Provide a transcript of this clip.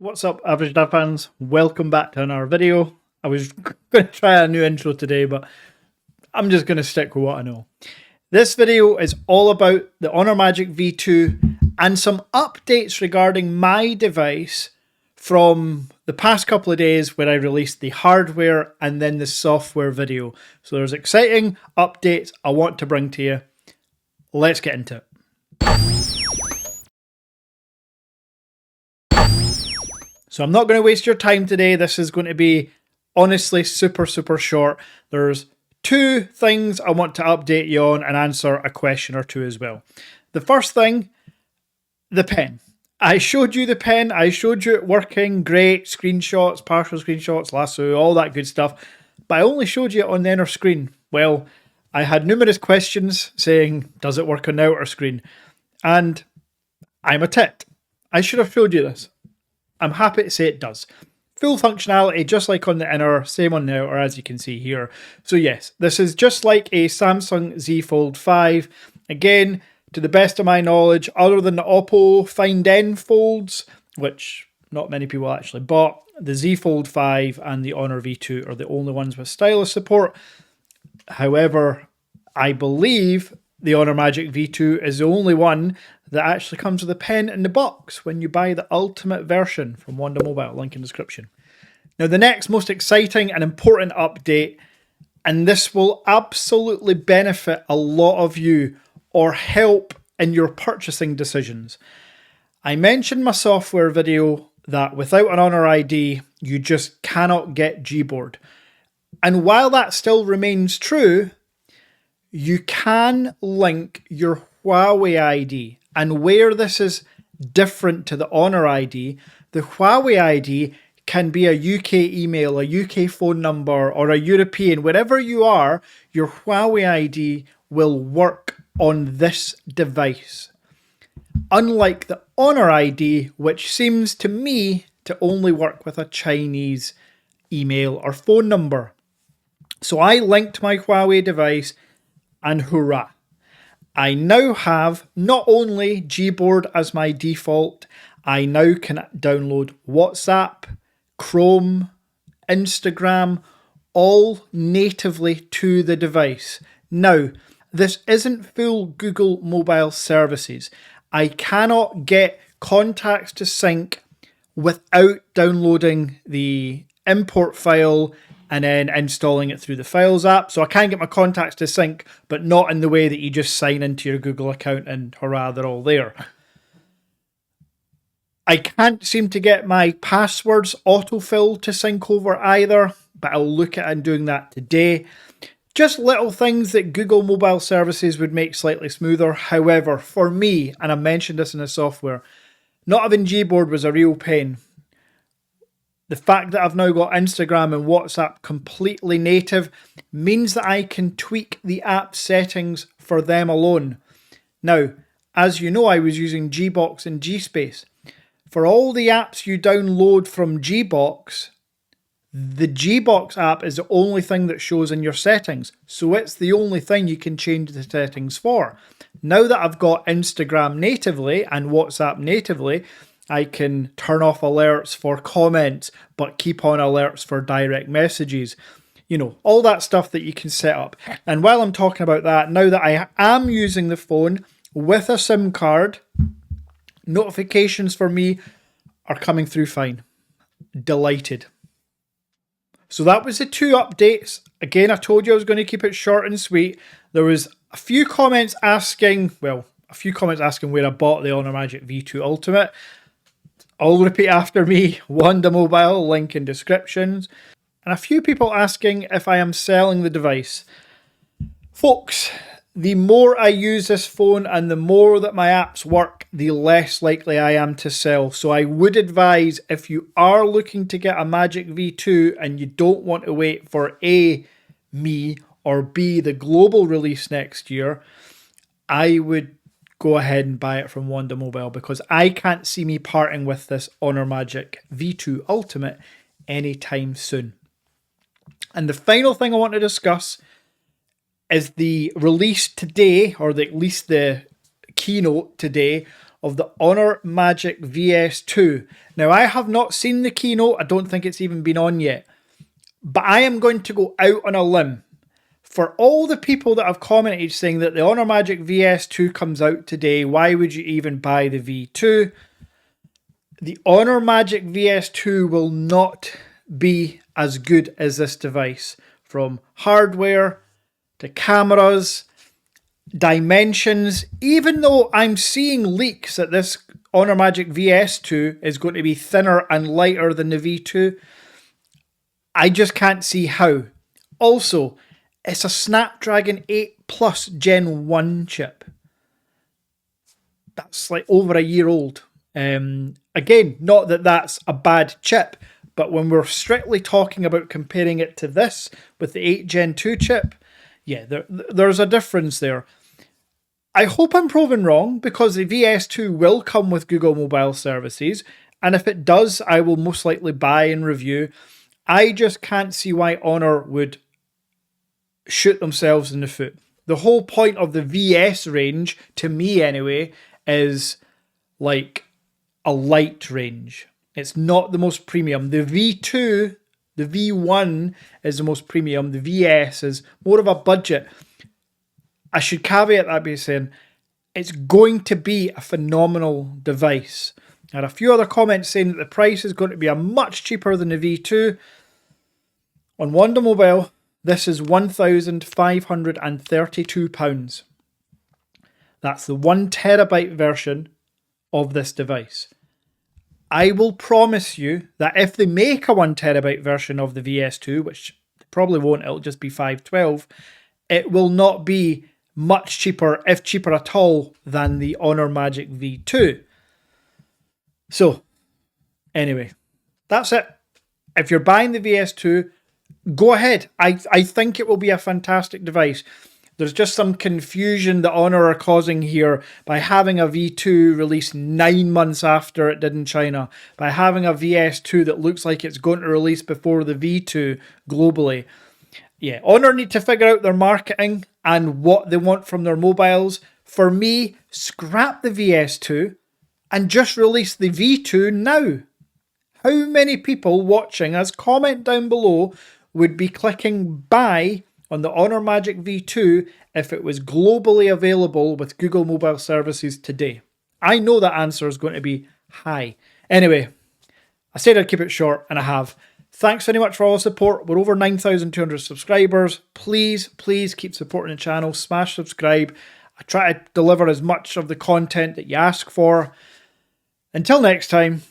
What's up, Average Dad fans? Welcome back to another video. I was going to try a new intro today, but I'm just going to stick with what I know. This video is all about the Honor Magic V2 and some updates regarding my device from the past couple of days where I released the hardware and then the software video. So there's exciting updates I want to bring to you. Let's get into it. So I'm not going to waste your time today. This is going to be honestly super short. There's two things I want to update you on and answer a question or two as well. The first thing, the pen. I showed you the pen. I showed you it working great. Screenshots, partial screenshots, lasso, all that good stuff. But I only showed you it on the inner screen. Well, I had numerous questions saying, does it work on the outer screen? And I'm a tit. I should have showed you this. I'm happy to say it does. Full functionality, just like on the inner, same on the outer, as you can see here. So yes, this is just like a Samsung Z Fold 5. Again, to the best of my knowledge, other than the Oppo Find N folds, which not many people actually bought, the Z Fold 5 and the Honor V2 are the only ones with stylus support. However, I believe the Honor Magic V2 is the only one that actually comes with a pen in the box when you buy the ultimate version from WONDA Mobile, link in description. Now the next most exciting and important update, and this will absolutely benefit a lot of you or help in your purchasing decisions. I mentioned in my software video that without an Honor ID, you just cannot get Gboard. And while that still remains true, you can link your Huawei ID. And where this is different to the Honor ID, the Huawei ID can be a UK email, a UK phone number, or a European. Wherever you are, your Huawei ID will work on this device. Unlike the Honor ID, which seems to me to only work with a Chinese email or phone number. So I linked my Huawei device and hurrah. I now have not only Gboard as my default, I now can download WhatsApp, Chrome, Instagram, all natively to the device. Now, this isn't full Google mobile services. I cannot get contacts to sync without downloading the import file and then installing it through the Files app. So I can get my contacts to sync, but not in the way that you just sign into your Google account and hurrah, they're all there. I can't seem to get my passwords autofill to sync over either, but I'll look at doing that today. Just little things that Google mobile services would make slightly smoother. However, for me, and I mentioned this in the software, not having Gboard was a real pain. The fact that I've now got Instagram and WhatsApp completely native means that I can tweak the app settings for them alone. Now, as you know, I was using Gbox and Gspace. For all the apps you download from Gbox, the Gbox app is the only thing that shows in your settings. So it's the only thing you can change the settings for. Now that I've got Instagram natively and WhatsApp natively, I can turn off alerts for comments, but keep on alerts for direct messages. You know, all that stuff that you can set up. And while I'm talking about that, now that I am using the phone with a SIM card, notifications for me are coming through fine. Delighted. So that was the two updates. Again, I told you I was going to keep it short and sweet. There was a few comments asking where I bought the Honor Magic V2 Ultimate. I'll repeat after me, WONDA Mobile, link in descriptions. And a few people asking if I am selling the device. Folks, the more I use this phone and the more that my apps work, the less likely I am to sell. So I would advise, if you are looking to get a Magic V2 and you don't want to wait for A, me, or B, the global release next year, I would go ahead and buy it from WONDA Mobile, because I can't see me parting with this Honor Magic V2 Ultimate anytime soon. And the final thing I want to discuss is the release today, or at least the keynote today, of the Honor Magic VS2. Now, I have not seen the keynote. I don't think it's even been on yet. But I am going to go out on a limb. For all the people that have commented saying that the Honor Magic VS2 comes out today, why would you even buy the V2? The Honor Magic VS2 will not be as good as this device. From hardware to cameras, dimensions, even though I'm seeing leaks that this Honor Magic VS2 is going to be thinner and lighter than the V2, I just can't see how. Also, it's a Snapdragon 8 Plus Gen 1 chip. That's like over a year old. Again, not that that's a bad chip, but when we're strictly talking about comparing it to this with the 8 Gen 2 chip, yeah, there's a difference there. I hope I'm proven wrong, because the VS2 will come with Google Mobile Services, and if it does, I will most likely buy and review. I just can't see why Honor would shoot themselves in the foot. The whole point of the VS range, to me anyway, is like a light range. It's not the most premium. The V2, the V1 is the most premium. The VS is more of a budget. I should caveat that by saying it's going to be a phenomenal device. I had a few other comments saying that the price is going to be much cheaper than the V2. On WONDA Mobile, this is £1,532. That's the 1TB version of this device. I will promise you that if they make a 1TB version of the VS2, which they probably won't, it'll just be 512, it will not be much cheaper, if cheaper at all, than the Honor Magic V2. So, anyway, that's it. If you're buying the VS2, go ahead. I think it will be a fantastic device. There's just some confusion that Honor are causing here by having a V2 released 9 months after it did in China, by having a VS2 that looks like it's going to release before the V2 globally. Yeah, Honor need to figure out their marketing and what they want from their mobiles. For me, scrap the VS2 and just release the V2 now. How many people watching us, comment down below, would be clicking buy on the Honor Magic V2 if it was globally available with Google Mobile Services today? I know that answer is going to be high. Anyway, I said I'd keep it short, and I have. Thanks very much for all the support. We're over 9,200 subscribers. Please, please keep supporting the channel. Smash subscribe. I try to deliver as much of the content that you ask for. Until next time,